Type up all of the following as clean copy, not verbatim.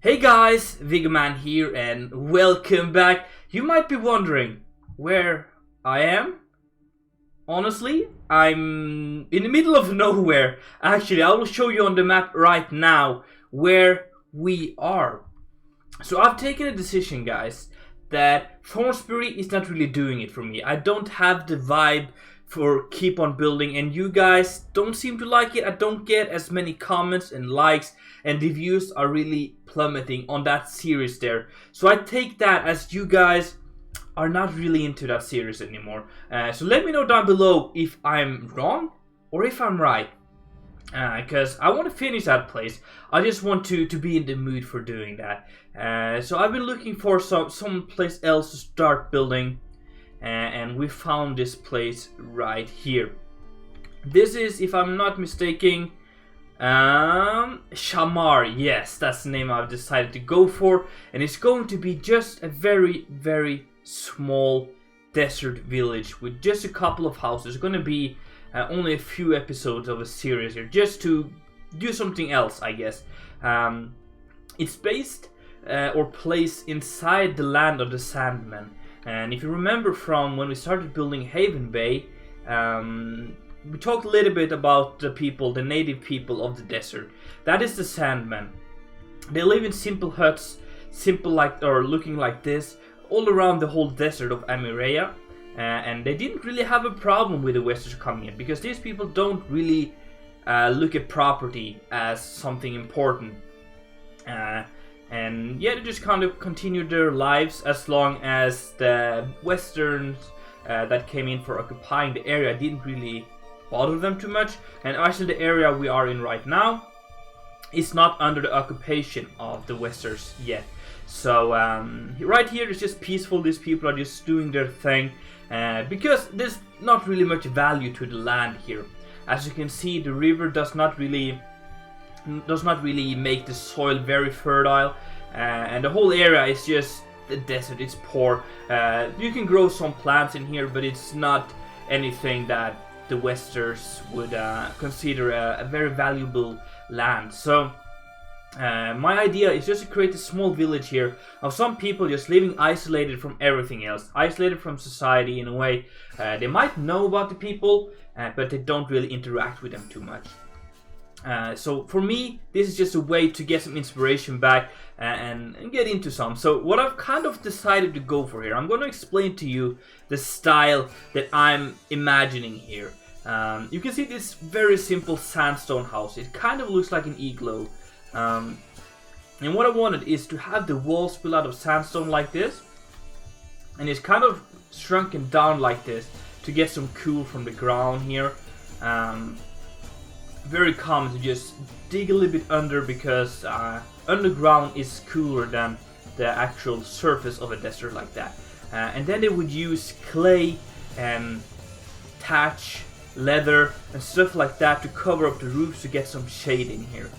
Hey guys, Viggoman here and welcome back. You might be wondering where I am. Honestly, I'm in the middle of nowhere. Actually, I will show you on the map right now where we are. So I've taken a decision, guys, that Thornsbury is not really doing it for me. I don't have the vibe for keep on building, and you guys don't seem to like it. I don't get as many comments and likes, and the views are really plummeting on that series there. So I take that as you guys are not really into that series anymore. So let me know down below if I'm wrong or if I'm right. Because I want to finish that place. I just want to be in the mood for doing that. So I've been looking for some place else to start building. And we found this place right here. This is, if I'm not mistaken, Shamar. Yes, that's the name I've decided to go for. And it's going to be just a very, very small desert village with just a couple of houses. It's going to be only a few episodes of a series here, just to do something else, I guess. It's based or placed inside the land of the Sandmen. And if you remember from when we started building Haven Bay, we talked a little bit about the people, the native people of the desert. That is the Sandmen. They live in simple huts, looking like this, all around the whole desert of Amirea. And they didn't really have a problem with the Westers coming in, because these people don't really look at property as something important. And yeah, they just kind of continued their lives as long as the Westerns that came in for occupying the area didn't really bother them too much. And actually the area we are in right now is not under the occupation of the Westerns yet. So right here it's just peaceful. These people are just doing their thing because there's not really much value to the land here. As you can see, the river does not really make the soil very fertile, and the whole area is just the desert. It's poor. You can grow some plants in here, but it's not anything that the Westers would consider a very valuable land. So my idea is just to create a small village here of some people just living isolated from everything else, isolated from society in a way. They might know about the people, but they don't really interact with them too much. So for me, this is just a way to get some inspiration back and get into some. So what I've kind of decided to go for here, I'm going to explain to you the style that I'm imagining here. You can see this very simple sandstone house. It kind of looks like an igloo. And what I wanted is to have the walls built out of sandstone like this. And it's kind of shrunken down like this to get some cool from the ground here. Very common to just dig a little bit under, because underground is cooler than the actual surface of a desert like that. And then they would use clay and thatch, leather and stuff like that to cover up the roofs to get some shade in here.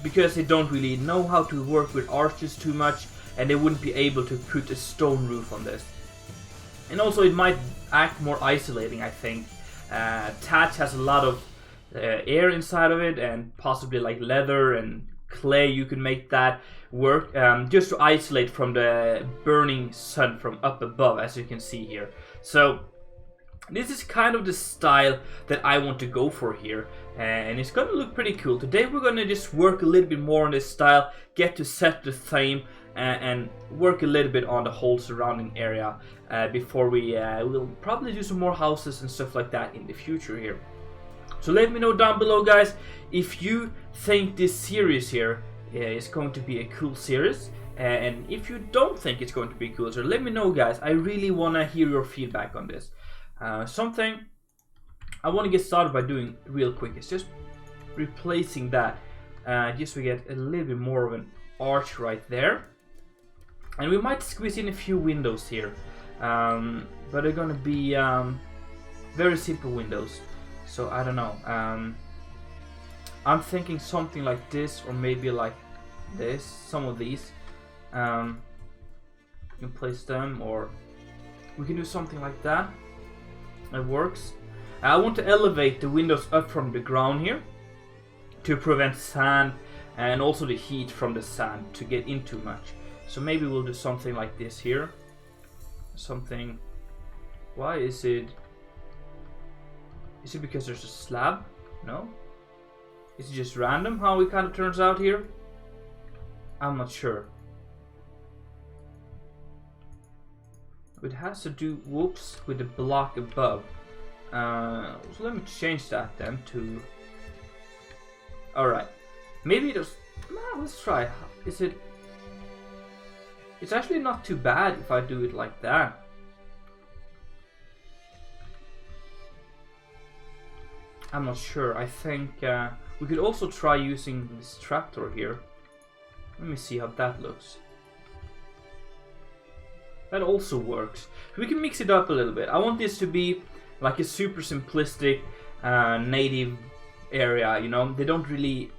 Because they don't really know how to work with arches too much, and they wouldn't be able to put a stone roof on this. And also it might act more isolating, I think. Thatch has a lot of air inside of it, and possibly like leather and clay, you can make that work, just to isolate from the burning sun from up above, as you can see here. So this is kind of the style that I want to go for here, and it's gonna look pretty cool. Today we're gonna just work a little bit more on this style, get to set the theme, and work a little bit on the whole surrounding area before we will probably do some more houses and stuff like that in the future here. So let me know down below, guys, if you think this series here is going to be a cool series, and if you don't think it's going to be cool, so let me know, guys. I really want to hear your feedback on this. Something I want to get started by doing real quick is just replacing that, just so we get a little bit more of an arch right there. And we might squeeze in a few windows here, but they're gonna be very simple windows. So I don't know. I'm thinking something like this, or maybe like this. Some of these. You can place them, or we can do something like that. It works. I want to elevate the windows up from the ground here to prevent sand and also the heat from the sand to get in too much. So maybe we'll do something like this here. Something. Why is it? Is it because there's a slab? No. Is it just random how it kind of turns out here? I'm not sure. It has to do, whoops, with the block above. So let me change that then to. Alright. Maybe there's. No, let's try. Is it. It's actually not too bad if I do it like that. I'm not sure. I think we could also try using this trapdoor here. Let me see how that looks. That also works. We can mix it up a little bit. I want this to be like a super simplistic native area. You know, they don't really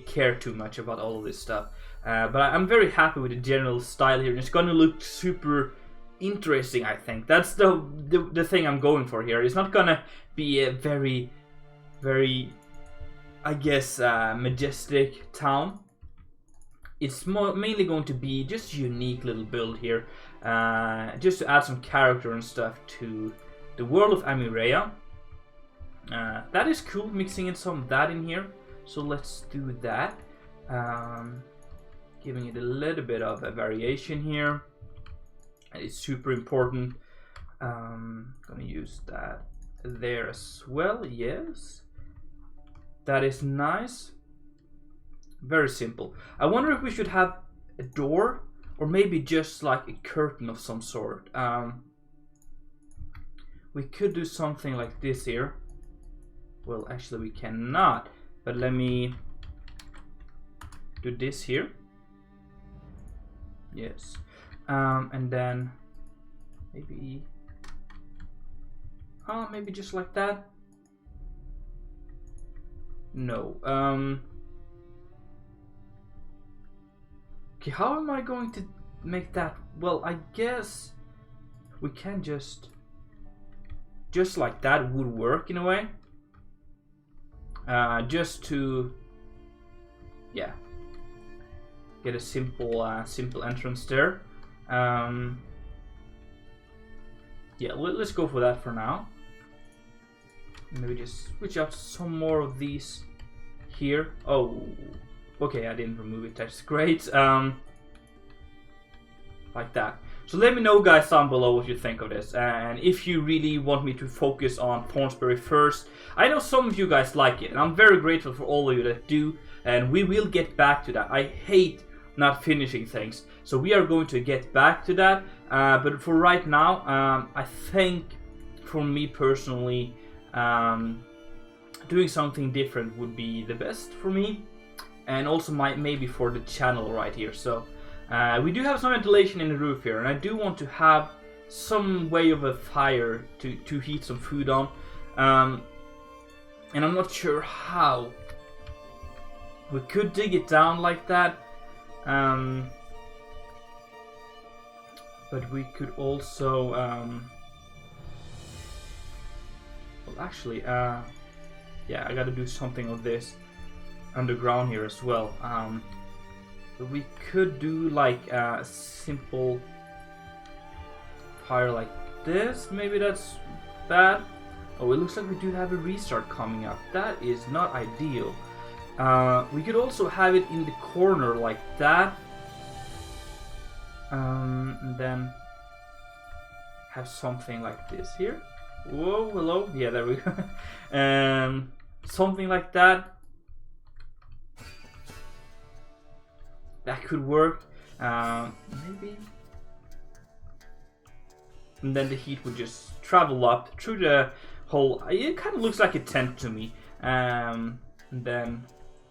care too much about all of this stuff. But I'm very happy with the general style here. It's gonna look super interesting, I think. That's the thing I'm going for here. It's not gonna be a very, I guess, majestic town. It's mainly going to be just a unique little build here, just to add some character and stuff to the world of Amirea. That is cool, mixing in some of that in here. So let's do that. Giving it a little bit of a variation here. It's super important. Gonna use that there as well. Yes, that is nice. Very simple. I wonder if we should have a door or maybe just like a curtain of some sort. We could do something like this here. Well, actually we cannot, but let me do this here. Yes. And then maybe maybe just like that. No. Okay, how am I going to make that? Well, I guess we can just like that would work in a way. Just to, yeah, get a simple entrance there. Yeah, let's go for that for now. Maybe just switch out some more of these here. Oh, okay, I didn't remove it. That's great. Like that. So let me know, guys, down below what you think of this, and if you really want me to focus on Thornsbury first. I know some of you guys like it, and I'm very grateful for all of you that do, and we will get back to that. I hate not finishing things, so we are going to get back to that. But for right now, I think for me personally, doing something different would be the best for me, and also maybe for the channel right here. So we do have some ventilation in the roof here, and I do want to have some way of a fire to heat some food on, and I'm not sure how. We could dig it down like that, but we could also well, actually, yeah, I gotta do something of this underground here as well. But we could do like a simple fire like this. Maybe that's bad. Oh, it looks like we do have a restart coming up. That is not ideal. We could also have it in the corner like that. And then have something like this here. Whoa, hello. Yeah, there we go. Something like that. That could work. Maybe. And then the heat would just travel up through the hole. It kind of looks like a tent to me. And then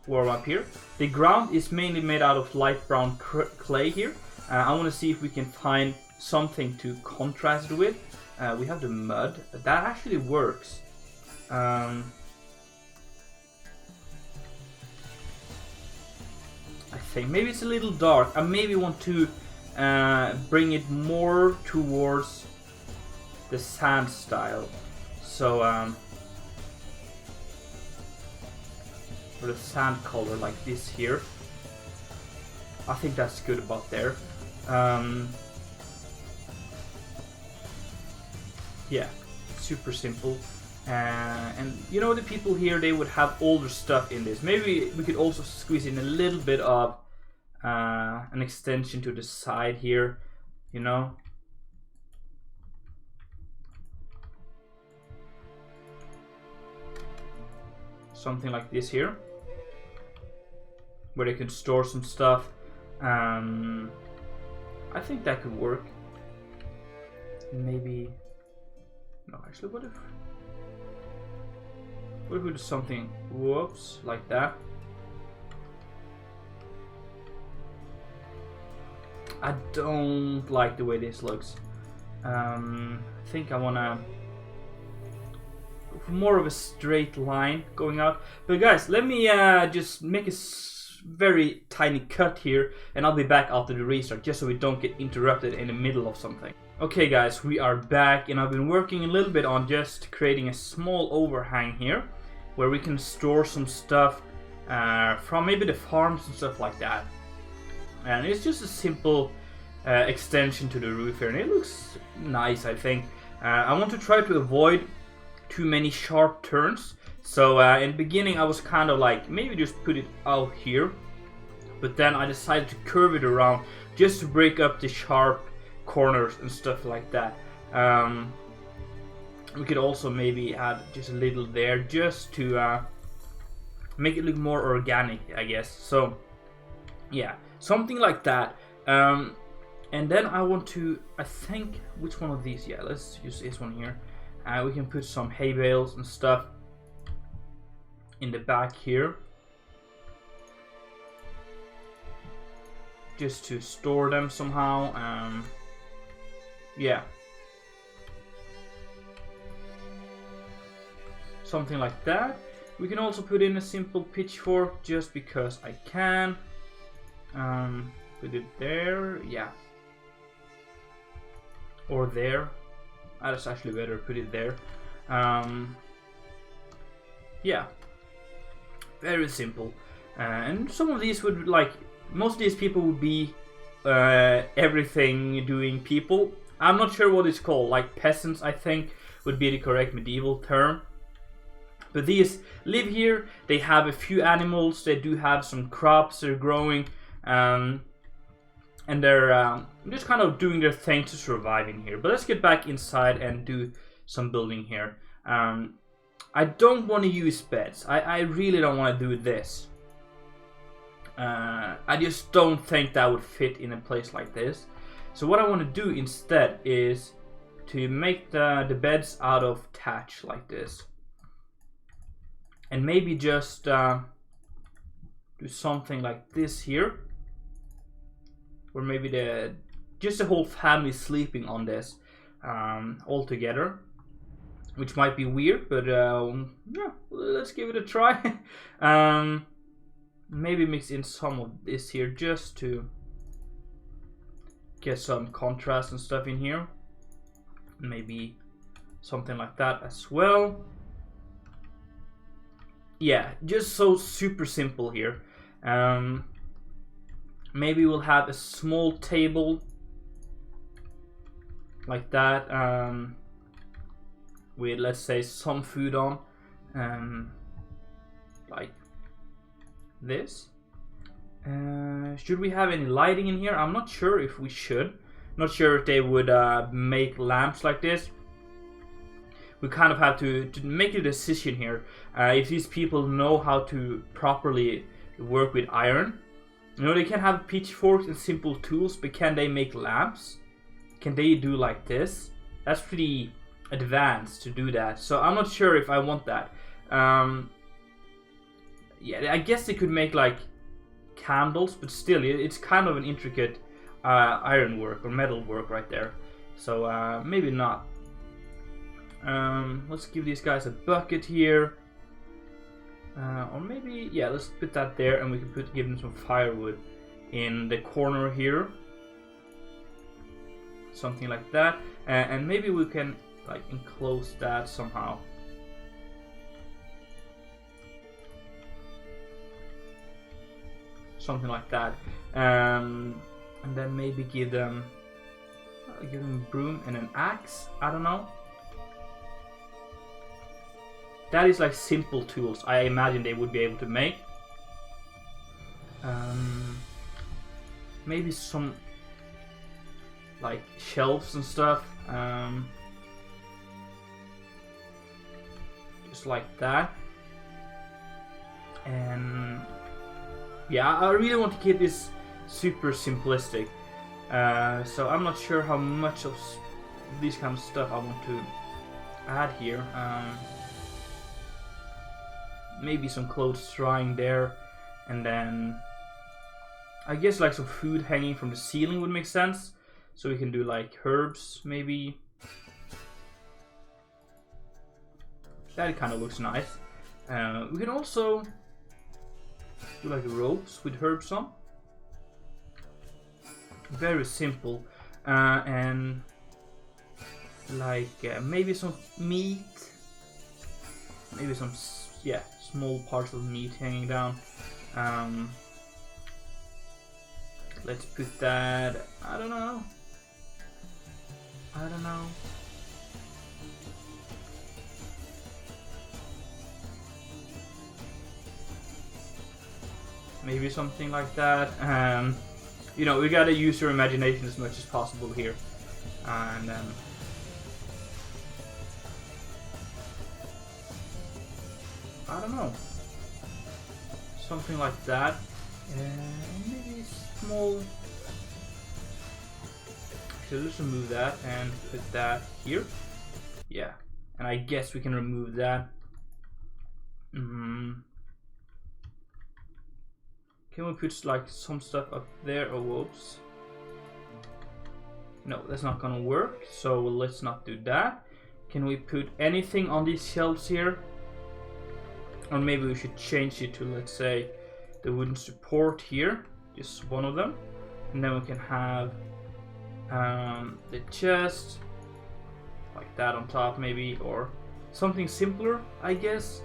warm up here. The ground is mainly made out of light brown clay here. I want to see if we can find something to contrast it with. We have the mud. That actually works. I think maybe it's a little dark. I maybe want to bring it more towards the sand style. So or the sand color like this here. I think that's good about there. Yeah, super simple. And you know, the people here, they would have older stuff in this. Maybe we could also squeeze in a little bit of an extension to the side here, you know. Something like this here, where they can store some stuff. I think that could work. Maybe, no, actually, what if we do something, whoops, like that? I don't like the way this looks. I think I wanna more of a straight line going out. But guys, let me just make a very tiny cut here, and I'll be back after the restart, just so we don't get interrupted in the middle of something. Okay guys, we are back, and I've been working a little bit on just creating a small overhang here, where we can store some stuff from maybe the farms and stuff like that. And it's just a simple extension to the roof here, and it looks nice, I think. I want to try to avoid too many sharp turns. So in the beginning I was kind of like, maybe just put it out here, but then I decided to curve it around just to break up the sharp corners and stuff like that. We could also maybe add just a little there, just to make it look more organic, I guess. So yeah, something like that. And then I want to, I think, which one of these? Yeah, let's use this one here. We can put some hay bales and stuff in the back here, just to store them somehow. Yeah, something like that. We can also put in a simple pitchfork, just because I can. Put it there, yeah, or there. That's actually better, put it there. Yeah, very simple. And some of these would, like, most of these people would be everything doing people. I'm not sure what it's called, like peasants, I think would be the correct medieval term. But these live here, they have a few animals, they do have some crops they're growing, and they're just kind of doing their thing to survive in here. But let's get back inside and do some building here. I don't want to use beds. I really don't want to do this. I just don't think that would fit in a place like this. So what I want to do instead is to make the beds out of thatch like this. And maybe just do something like this here, or maybe just the whole family sleeping on this all together, which might be weird, but yeah, let's give it a try. Maybe mix in some of this here, just to get some contrast and stuff in here. Maybe something like that as well. Yeah, just so super simple here. Maybe we'll have a small table like that, with, let's say, some food on, like this. Should we have any lighting in here? I'm not sure if we should. Not sure if they would make lamps like this. We kind of have to make a decision here. If these people know how to properly work with iron. You know, they can have pitchforks and simple tools, but can they make lamps? Can they do like this? That's pretty advanced to do that. So I'm not sure if I want that. Yeah, I guess they could make like candles, but still, it's kind of an intricate iron work or metal work right there. So maybe not. Let's give these guys a bucket here. Or maybe, yeah, let's put that there, and we can give them some firewood in the corner here. Something like that. And maybe we can like enclose that somehow. something like that. And then maybe give them a broom and an axe. I don't know. That is like simple tools I imagine they would be able to make. Maybe some like shelves and stuff. Just like that. And yeah, I really want to keep this super simplistic. So I'm not sure how much of this kind of stuff I want to add here. Maybe some clothes drying there, and then I guess like some food hanging from the ceiling would make sense. So we can do like herbs maybe. That kind of looks nice. We can also do like ropes with herbs on. Very simple. And like maybe some meat. Maybe some, yeah, small parts of meat hanging down. Let's put that, I don't know. Maybe something like that. You know, we gotta use your imagination as much as possible here. And I don't know. Something like that. And maybe small. So let's remove that and put that here. Yeah. And I guess we can remove that. Can we put like some stuff up there? Oh, whoops. No, that's not gonna work. So let's not do that. Can we put anything on these shelves here? Or maybe we should change it to, let's say, the wooden support here. Just one of them. And then we can have the chest like that on top maybe, or something simpler, I guess.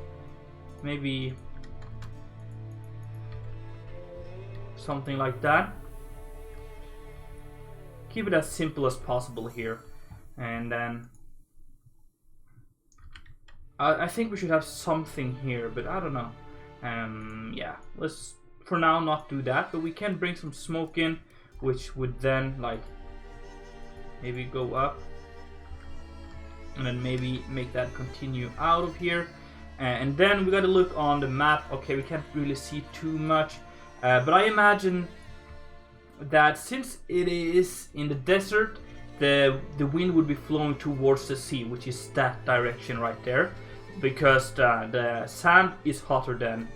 Maybe something like that. Keep it as simple as possible here. And then I think we should have something here, but I don't know. Yeah, let's for now not do that, but we can bring some smoke in, which would then like maybe go up, and then maybe make that continue out of here. And then we gotta look on the map. Okay, we can't really see too much, but I imagine that since it is in the desert, the wind would be flowing towards the sea, which is that direction right there, because the sand is hotter than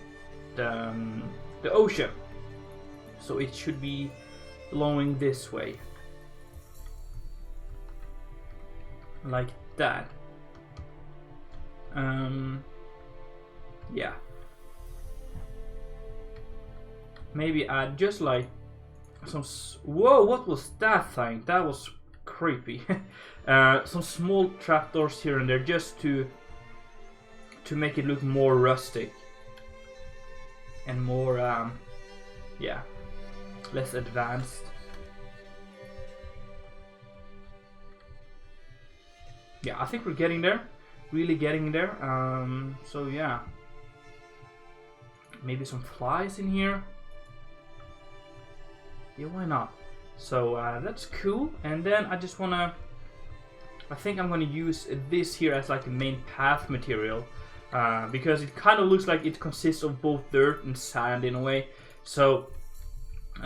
the ocean, so it should be blowing this way, like that. Yeah, maybe add just like some. Whoa, what was that thing? That was creepy. Some small trapdoors here and there, just to make it look more rustic and more yeah, less advanced. Yeah, I think we're getting there, really getting there. So yeah, maybe some flies in here. Yeah, why not? So that's cool. And then I just wanna, I think I'm gonna use this here as like the main path material, because it kind of looks like it consists of both dirt and sand in a way. So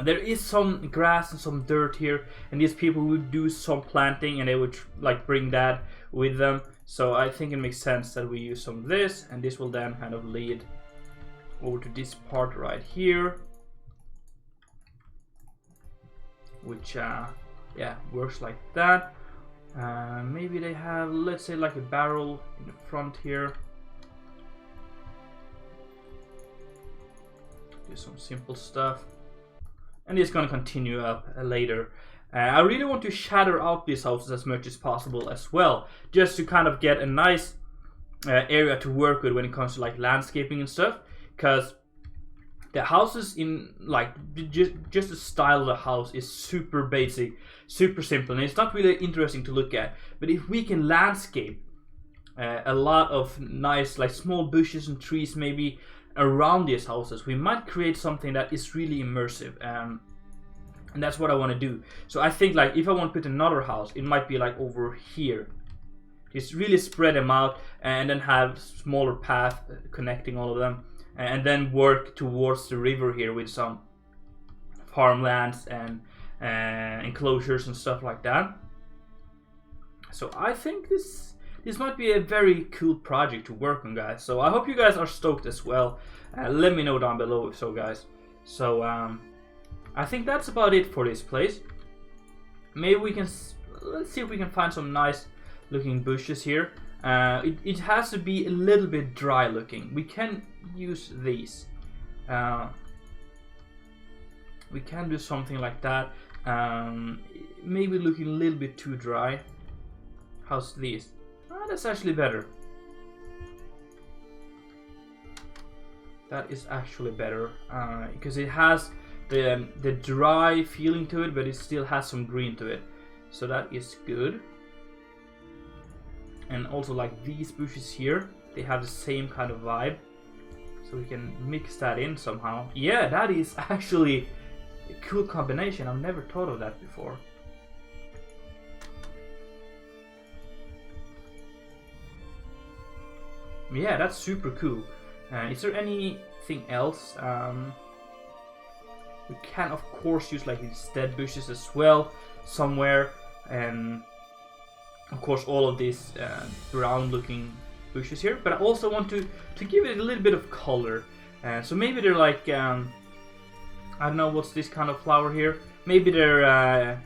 there is some grass and some dirt here, and these people would do some planting and they would like bring that with them. So I think it makes sense that we use some of this, and this will then kind of lead over to this part right here, which yeah, works like that. Maybe they have, let's say, like a barrel in the front here. Do some simple stuff, and it's gonna continue up later. I really want to shatter out these houses as much as possible as well, just to kind of get a nice area to work with when it comes to like landscaping and stuff, because The houses in like just the style of the house is super basic, super simple, and it's not really interesting to look at. But if we can landscape a lot of nice like small bushes and trees maybe around these houses, we might create something that is really immersive. And that's what I want to do. So I think like if I want to put another house, it might be like over here. Just really spread them out and then have smaller path connecting all of them. And then work towards the river here with some farmlands and enclosures and stuff like that. So I think this might be a very cool project to work on, guys. So I hope you guys are stoked as well. Let me know down below if so, guys. So I think that's about it for this place. Maybe we can, let's see if we can find some nice looking bushes here. It has to be a little bit dry looking. We can use these. We can do something like that. Maybe looking a little bit too dry. How's these? That's actually better. That is actually better because it has the dry feeling to it, but it still has some green to it. So that is good. And also like these bushes here, they have the same kind of vibe. So we can mix that in somehow. Yeah, that is actually a cool combination. I've never thought of that before. Yeah, that's super cool. Is there anything else? We can of course use like these dead bushes as well somewhere, and of course all of these brown looking bushes here, but I also want to give it a little bit of color. So maybe they're like I don't know, what's this kind of flower here? Maybe they're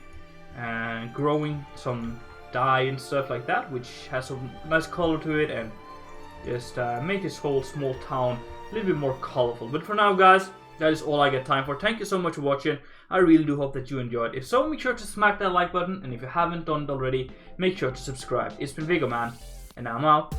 growing some dye and stuff like that, which has some nice color to it, and just make this whole small town a little bit more colorful. But for now, guys, that is all I got time for. Thank you so much for watching. I really do hope that you enjoyed. If so, make sure to smack that like button, and if you haven't done it already, make sure to subscribe. It's been Viggoman, and I'm out.